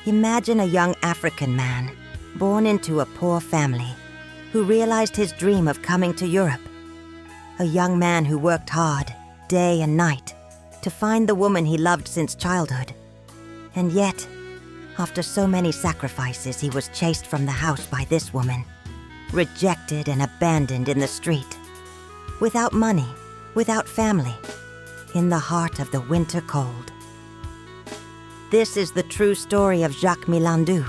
Imagine a young African man born into a poor family who realized his dream of coming to Europe. A young man who worked hard, day and night, to find the woman he loved since childhood. And yet, after so many sacrifices, he was chased from the house by this woman, rejected and abandoned in the street. Without money, without family, in the heart of the winter cold. This is the true story of Jacques Milandu,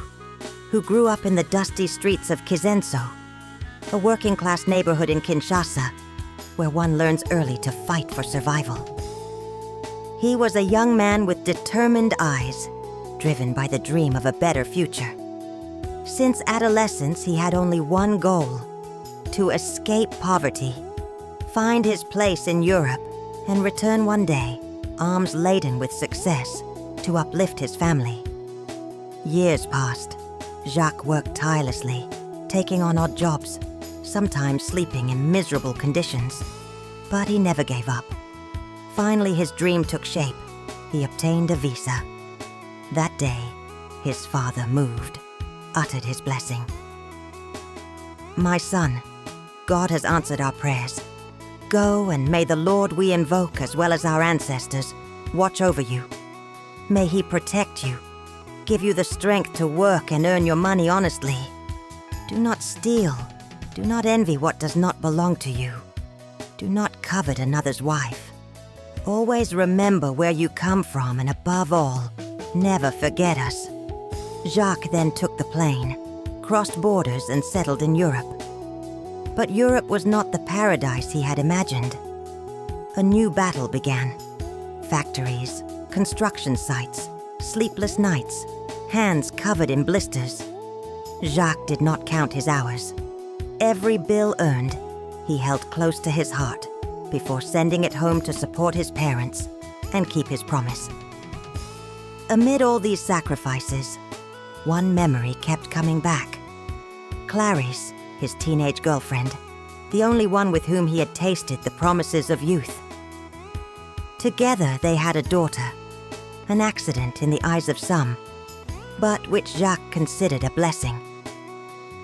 who grew up in the dusty streets of Kizenso, a working-class neighborhood in Kinshasa, where one learns early to fight for survival. He was a young man with determined eyes, driven by the dream of a better future. Since adolescence, he had only one goal: to escape poverty, find his place in Europe, and return one day, arms laden with success, to uplift his family. Years passed. Jacques worked tirelessly, taking on odd jobs, sometimes sleeping in miserable conditions. But he never gave up. Finally, his dream took shape. He obtained a visa. That day, his father moved, uttered his blessing. "My son, God has answered our prayers. Go, and may the Lord we invoke, as well as our ancestors, watch over you. May He protect you, give you the strength to work and earn your money honestly. Do not steal. Do not envy what does not belong to you. Do not covet another's wife. Always remember where you come from, and above all, never forget us." Jacques then took the plane, crossed borders, and settled in Europe. But Europe was not the paradise he had imagined. A new battle began. Factories, construction sites, sleepless nights, hands covered in blisters. Jacques did not count his hours. Every bill earned, he held close to his heart before sending it home to support his parents and keep his promise. Amid all these sacrifices, one memory kept coming back. Clarice, his teenage girlfriend, the only one with whom he had tasted the promises of youth. Together they had a daughter, an accident in the eyes of some, but which Jacques considered a blessing.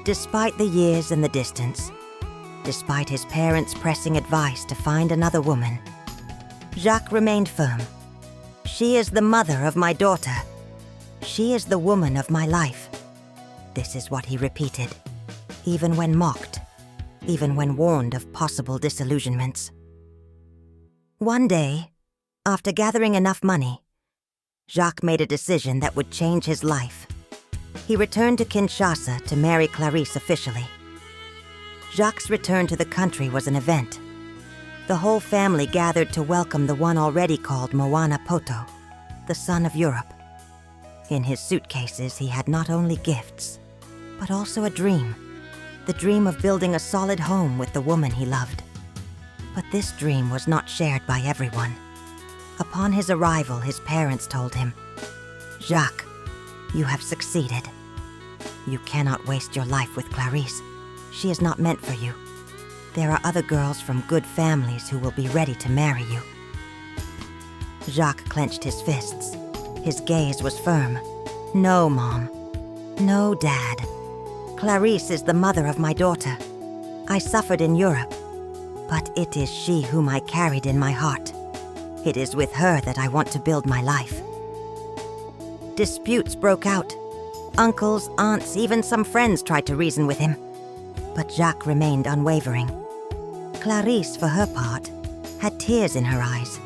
Despite the years and the distance, despite his parents' pressing advice to find another woman, Jacques remained firm. "She is the mother of my daughter. She is the woman of my life." This is what he repeated, even when mocked, even when warned of possible disillusionments. One day, after gathering enough money, Jacques made a decision that would change his life. He returned to Kinshasa to marry Clarice officially. Jacques' return to the country was an event. The whole family gathered to welcome the one already called Moana Poto, the son of Europe. In his suitcases, he had not only gifts, but also a dream. The dream of building a solid home with the woman he loved. But this dream was not shared by everyone. Upon his arrival, his parents told him, "Jacques, you have succeeded. You cannot waste your life with Clarice. She is not meant for you. There are other girls from good families who will be ready to marry you." Jacques clenched his fists. His gaze was firm. "No, Mom. No, Dad. Clarice is the mother of my daughter. I suffered in Europe, but it is she whom I carried in my heart. It is with her that I want to build my life." Disputes broke out. Uncles, aunts, even some friends tried to reason with him. But Jacques remained unwavering. Clarice, for her part, had tears in her eyes.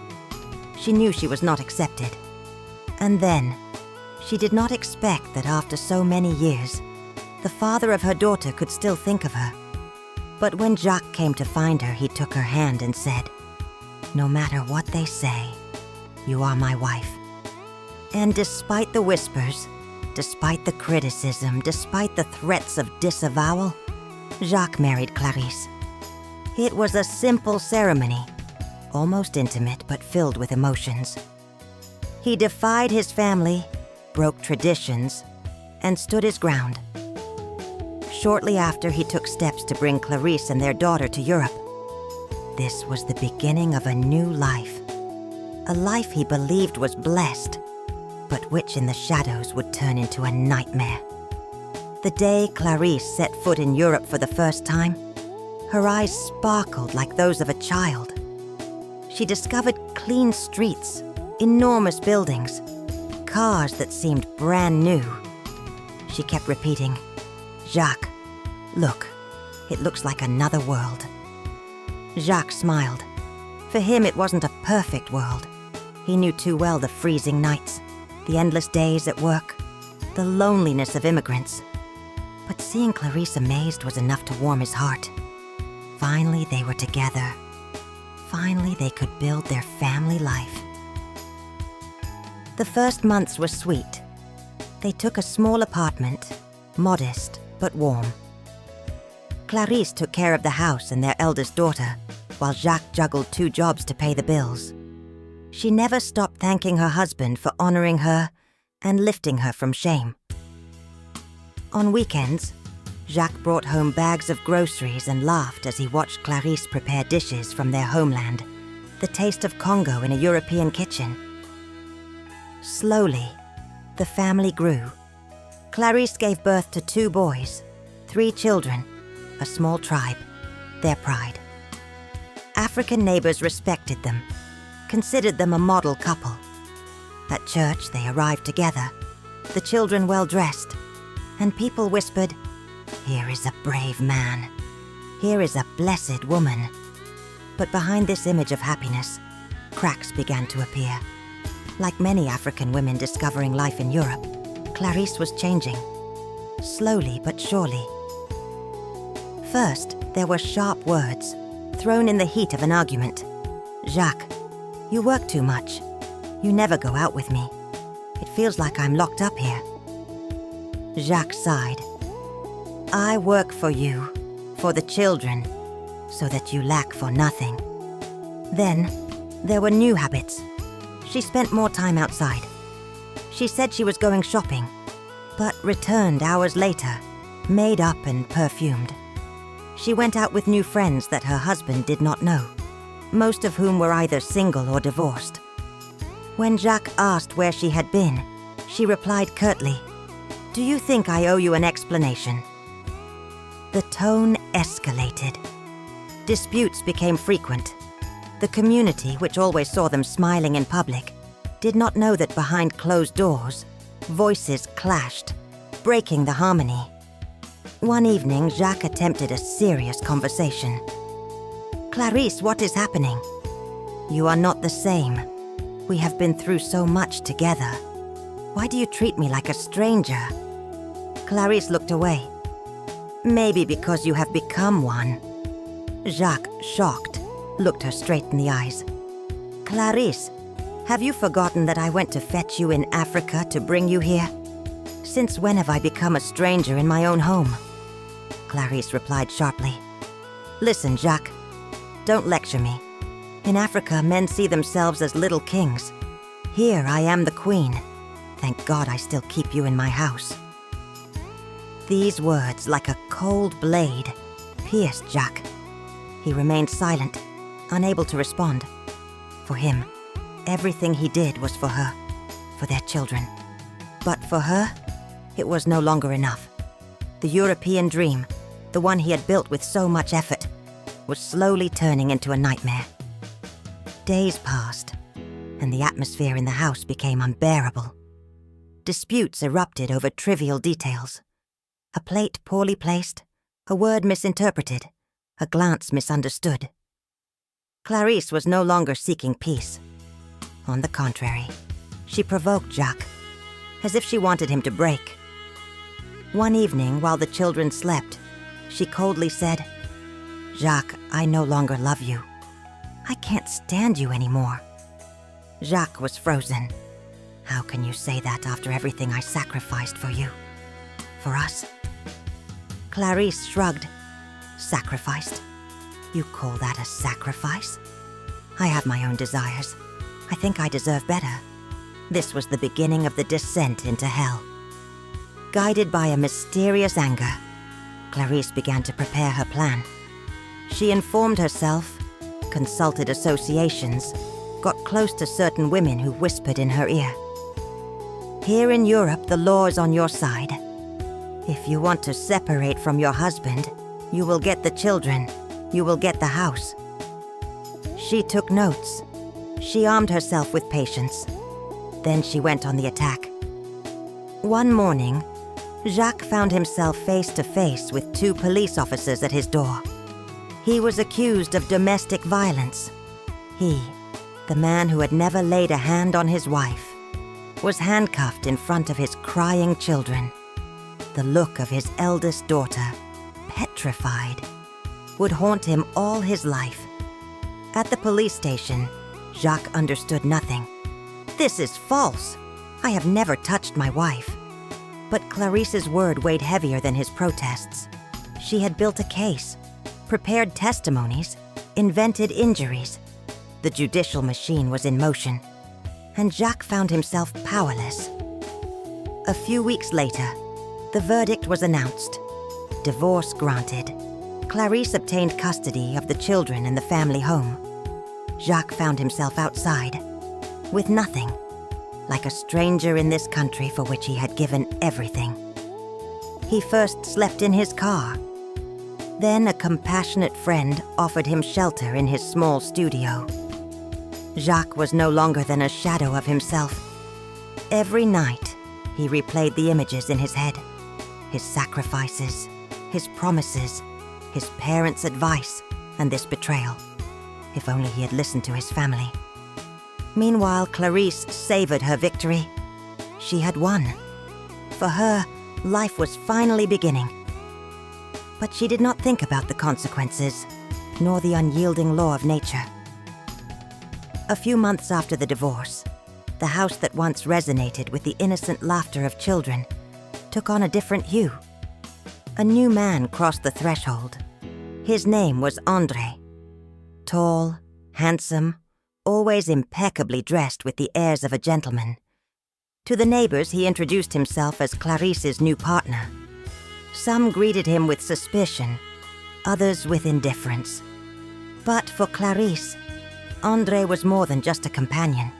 She knew she was not accepted. And then, she did not expect that after so many years, the father of her daughter could still think of her. But when Jacques came to find her, he took her hand and said, "No matter what they say, you are my wife." And despite the whispers, despite the criticism, despite the threats of disavowal, Jacques married Clarice. It was a simple ceremony, almost intimate but filled with emotions. He defied his family, broke traditions, and stood his ground. Shortly after, he took steps to bring Clarice and their daughter to Europe. This was the beginning of a new life. A life he believed was blessed. but which in the shadows would turn into a nightmare. The day Clarice set foot in Europe for the first time, her eyes sparkled like those of a child. She discovered clean streets, enormous buildings, cars that seemed brand new. She kept repeating, "Jacques, look, it looks like another world." Jacques smiled. For him, it wasn't a perfect world. He knew too well the freezing nights, the endless days at work, the loneliness of immigrants. But seeing Clarice amazed was enough to warm his heart. Finally, they were together. Finally, they could build their family life. The first months were sweet. They took a small apartment, modest but warm. Clarice took care of the house and their eldest daughter, while Jacques juggled 2 jobs to pay the bills. She never stopped thanking her husband for honoring her and lifting her from shame. On weekends, Jacques brought home bags of groceries and laughed as he watched Clarice prepare dishes from their homeland, the taste of Congo in a European kitchen. Slowly, the family grew. Clarice gave birth to 2 boys, 3 children, a small tribe, their pride. African neighbors respected them, considered them a model couple. At church, they arrived together, the children well-dressed, and people whispered, "Here is a brave man. Here is a blessed woman." But behind this image of happiness, cracks began to appear. Like many African women discovering life in Europe, Clarice was changing, slowly but surely. First, there were sharp words, thrown in the heat of an argument. "Jacques, you work too much. You never go out with me. It feels like I'm locked up here." Jacques sighed. "I work for you, for the children, so that you lack for nothing." Then, there were new habits. She spent more time outside. She said she was going shopping, but returned hours later, made up and perfumed. She went out with new friends that her husband did not know, most of whom were either single or divorced. When Jacques asked where she had been, she replied curtly, "Do you think I owe you an explanation?" The tone escalated. Disputes became frequent. The community, which always saw them smiling in public, did not know that behind closed doors, voices clashed, breaking the harmony. One evening, Jacques attempted a serious conversation. "Clarice, what is happening? You are not the same. We have been through so much together. Why do you treat me like a stranger?" Clarice looked away. "Maybe because you have become one." Jacques, shocked, looked her straight in the eyes. "Clarice, have you forgotten that I went to fetch you in Africa to bring you here? Since when have I become a stranger in my own home?" Clarice replied sharply. "Listen, Jacques, don't lecture me. In Africa, men see themselves as little kings. Here, I am the queen. Thank God I still keep you in my house." These words, like a cold blade, pierced Jacques. He remained silent, unable to respond. For him, everything he did was for her, for their children. But for her, it was no longer enough. The European dream, the one he had built with so much effort, was slowly turning into a nightmare. Days passed, and the atmosphere in the house became unbearable. Disputes erupted over trivial details. A plate poorly placed, a word misinterpreted, a glance misunderstood. Clarice was no longer seeking peace. On the contrary, she provoked Jacques, as if she wanted him to break. One evening, while the children slept, she coldly said, "Jacques, I no longer love you. I can't stand you anymore." Jacques was frozen. "How can you say that after everything I sacrificed for you? For us?" Clarice shrugged. "Sacrificed? You call that a sacrifice? I have my own desires. I think I deserve better." This was the beginning of the descent into hell. Guided by a mysterious anger, Clarice began to prepare her plan. She informed herself, consulted associations, got close to certain women who whispered in her ear. Here in Europe, the law is on your side. If you want to separate from your husband, you will get the children, you will get the house. She took notes. She armed herself with patience. Then she went on the attack. One morning, Jacques found himself face to face with 2 police officers at his door. He was accused of domestic violence. He, the man who had never laid a hand on his wife, was handcuffed in front of his crying children. The look of his eldest daughter, petrified, would haunt him all his life. At the police station, Jacques understood nothing. This is false. I have never touched my wife. But Clarice's word weighed heavier than his protests. She had built a case, prepared testimonies, invented injuries. The judicial machine was in motion, and Jacques found himself powerless. A few weeks later, the verdict was announced. Divorce granted. Clarice obtained custody of the children and the family home. Jacques found himself outside, with nothing, like a stranger in this country for which he had given everything. He first slept in his car. Then a compassionate friend offered him shelter in his small studio. Jacques was no longer than a shadow of himself. Every night, he replayed the images in his head. His sacrifices, his promises, his parents' advice, and this betrayal. If only he had listened to his family. Meanwhile, Clarice savored her victory. She had won. For her, life was finally beginning. But she did not think about the consequences, nor the unyielding law of nature. A few months after the divorce, the house that once resonated with the innocent laughter of children took on a different hue. A new man crossed the threshold. His name was André. Tall, handsome, always impeccably dressed with the airs of a gentleman. To the neighbors, he introduced himself as Clarice's new partner. Some greeted him with suspicion, others with indifference. But for Clarice, André was more than just a companion.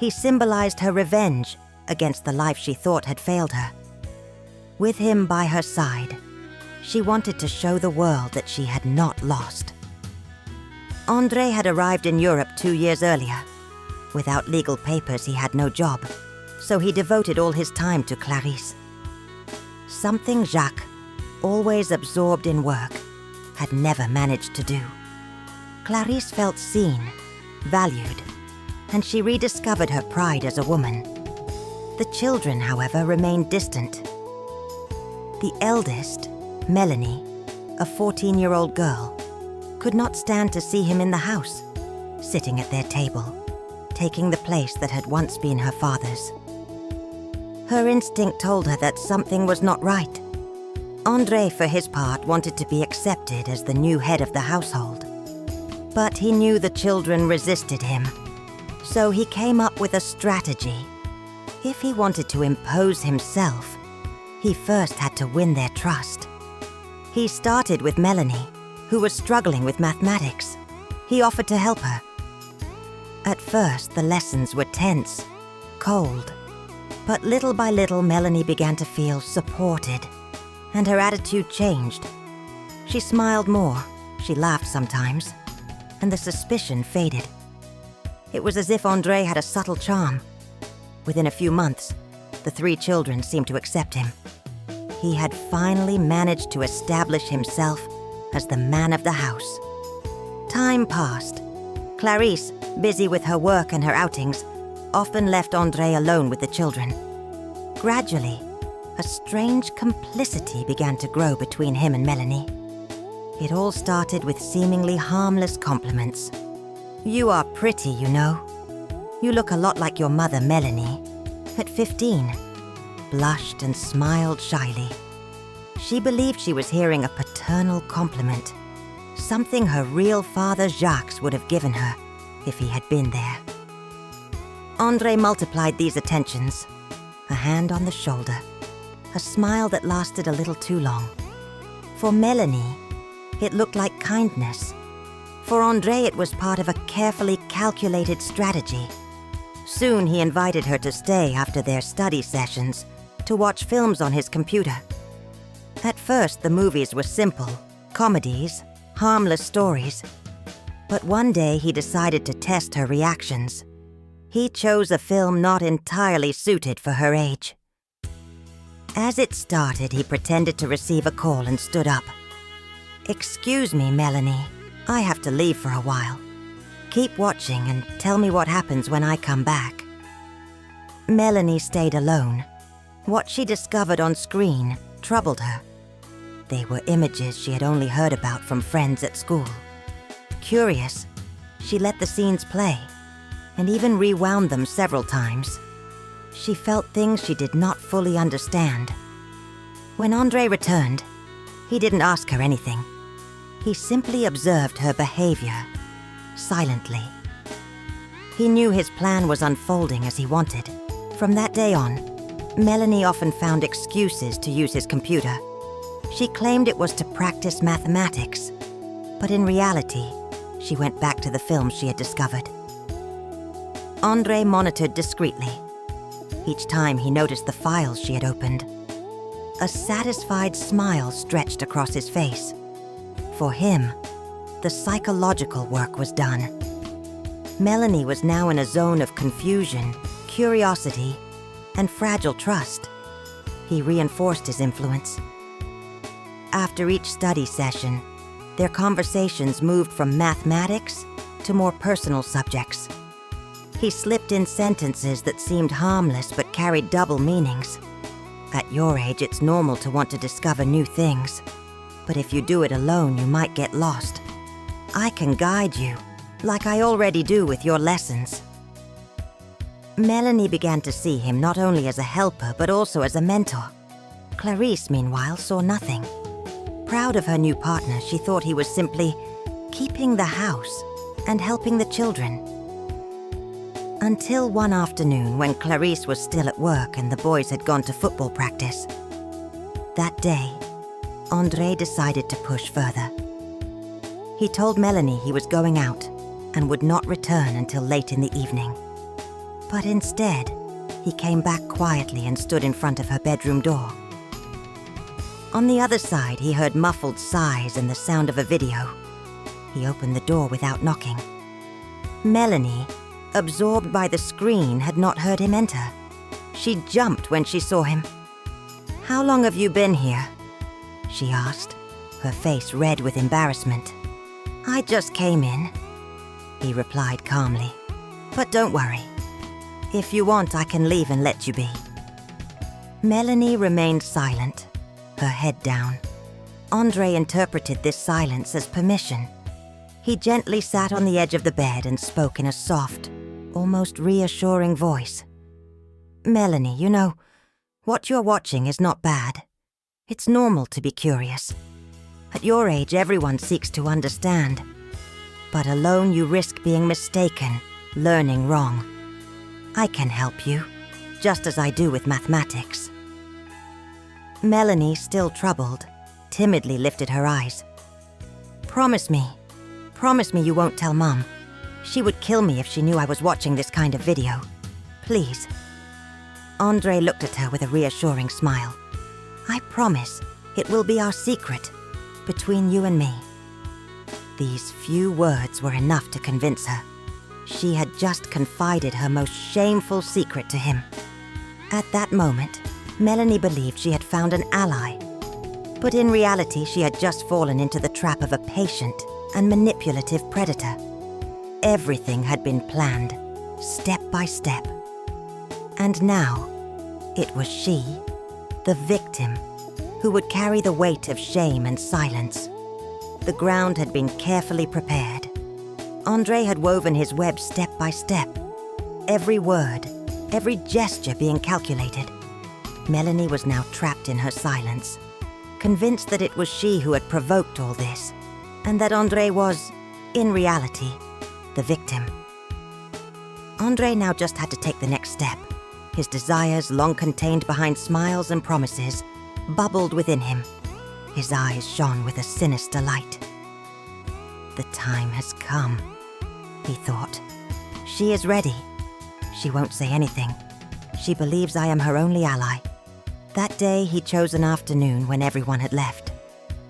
He symbolized her revenge against the life she thought had failed her. With him by her side, she wanted to show the world that she had not lost. André had arrived in Europe 2 years earlier. Without legal papers, he had no job, so he devoted all his time to Clarice. Something Jacques, always absorbed in work, had never managed to do. Clarice felt seen, valued, and she rediscovered her pride as a woman. The children, however, remained distant. The eldest, Melanie, a 14-year-old girl, could not stand to see him in the house, sitting at their table, taking the place that had once been her father's. Her instinct told her that something was not right. André, for his part, wanted to be accepted as the new head of the household. But he knew the children resisted him, so he came up with a strategy. If he wanted to impose himself, he first had to win their trust. He started with Melanie, who was struggling with mathematics. He offered to help her. At first, the lessons were tense, cold. But little by little, Melanie began to feel supported, and her attitude changed. She smiled more, she laughed sometimes, and the suspicion faded. It was as if André had a subtle charm. Within a few months, the 3 children seemed to accept him. He had finally managed to establish himself as the man of the house. Time passed. Clarice, busy with her work and her outings, often left André alone with the children. Gradually, a strange complicity began to grow between him and Melanie. It all started with seemingly harmless compliments. "You are pretty, you know. You look a lot like your mother, Melanie." At 15, blushed and smiled shyly. She believed she was hearing a paternal compliment, something her real father Jacques would have given her if he had been there. André multiplied these attentions, a hand on the shoulder, a smile that lasted a little too long. For Melanie, it looked like kindness. For André, it was part of a carefully calculated strategy. Soon he invited her to stay after their study sessions to watch films on his computer. At first, the movies were simple, comedies, harmless stories. But one day he decided to test her reactions. He chose a film not entirely suited for her age. As it started, he pretended to receive a call and stood up. "Excuse me, Melanie. I have to leave for a while. Keep watching and tell me what happens when I come back." Melanie stayed alone. What she discovered on screen troubled her. They were images she had only heard about from friends at school. Curious, she let the scenes play and even rewound them several times. She felt things she did not fully understand. When Andre returned, he didn't ask her anything. He simply observed her behavior, silently. He knew his plan was unfolding as he wanted. From that day on, Melanie often found excuses to use his computer. She claimed it was to practice mathematics, but in reality, she went back to the films she had discovered. Andre monitored discreetly. Each time he noticed the files she had opened. A satisfied smile stretched across his face. For him, the psychological work was done. Melanie was now in a zone of confusion, curiosity, and fragile trust. He reinforced his influence. After each study session, their conversations moved from mathematics to more personal subjects. He slipped in sentences that seemed harmless but carried double meanings. At your age, it's normal to want to discover new things. But if you do it alone, you might get lost. I can guide you, like I already do with your lessons. Melanie began to see him not only as a helper, but also as a mentor. Clarice, meanwhile, saw nothing. Proud of her new partner, she thought he was simply keeping the house and helping the children. Until one afternoon when Clarice was still at work and the boys had gone to football practice. That day, Andre decided to push further. He told Melanie he was going out and would not return until late in the evening. But instead, he came back quietly and stood in front of her bedroom door. On the other side, he heard muffled sighs and the sound of a video. He opened the door without knocking. Melanie, absorbed by the screen, had not heard him enter. She jumped when she saw him. "How long have you been here?" she asked, her face red with embarrassment. "I just came in," he replied calmly. "But don't worry. If you want, I can leave and let you be." Melanie remained silent, her head down. Andre interpreted this silence as permission. He gently sat on the edge of the bed and spoke in a soft, almost reassuring voice. "Melanie, you know, what you're watching is not bad. It's normal to be curious. At your age, everyone seeks to understand. But alone, you risk being mistaken, learning wrong. I can help you, just as I do with mathematics." Melanie, still troubled, timidly lifted her eyes. Promise me you won't tell Mom. She would kill me if she knew I was watching this kind of video. Please." Andre looked at her with a reassuring smile. "I promise it will be our secret, between you and me." These few words were enough to convince her. She had just confided her most shameful secret to him. At that moment, Melanie believed she had found an ally. But in reality, she had just fallen into the trap of a patient and manipulative predator. Everything had been planned, step by step. And now, it was she, the victim, who would carry the weight of shame and silence. The ground had been carefully prepared. Andre had woven his web step by step, every word, every gesture being calculated. Melanie was now trapped in her silence, convinced that it was she who had provoked all this, and that Andre was, in reality, the victim. Andre now just had to take the next step. His desires, long contained behind smiles and promises, bubbled within him. His eyes shone with a sinister light. "The time has come," he thought. "She is ready. She won't say anything. She believes I am her only ally. That day, he chose an afternoon when everyone had left.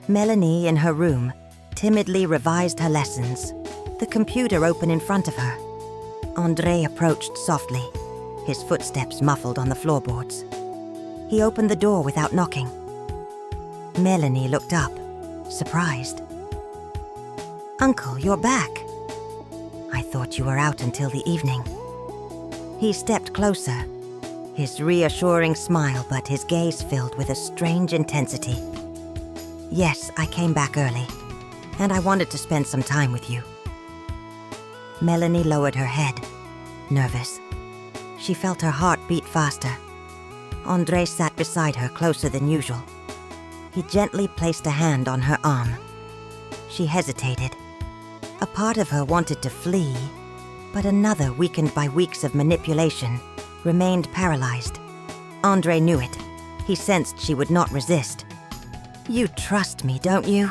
Melanie, in her room, timidly revised her lessons, the computer open in front of her. André approached softly, his footsteps muffled on the floorboards. He opened the door without knocking. Melanie looked up, surprised. "Uncle, you're back. I thought you were out until the evening." He stepped closer, his reassuring smile but his gaze filled with a strange intensity. "Yes, I came back early, and I wanted to spend some time with you." Melanie lowered her head, nervous. She felt her heart beat faster. André sat beside her closer than usual. He gently placed a hand on her arm. She hesitated. A part of her wanted to flee, but another, weakened by weeks of manipulation, remained paralyzed. André knew it. He sensed she would not resist. "You trust me, don't you?"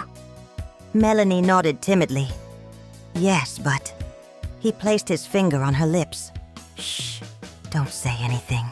Melanie nodded timidly. "Yes, but..." He placed his finger on her lips. "Shh, don't say anything."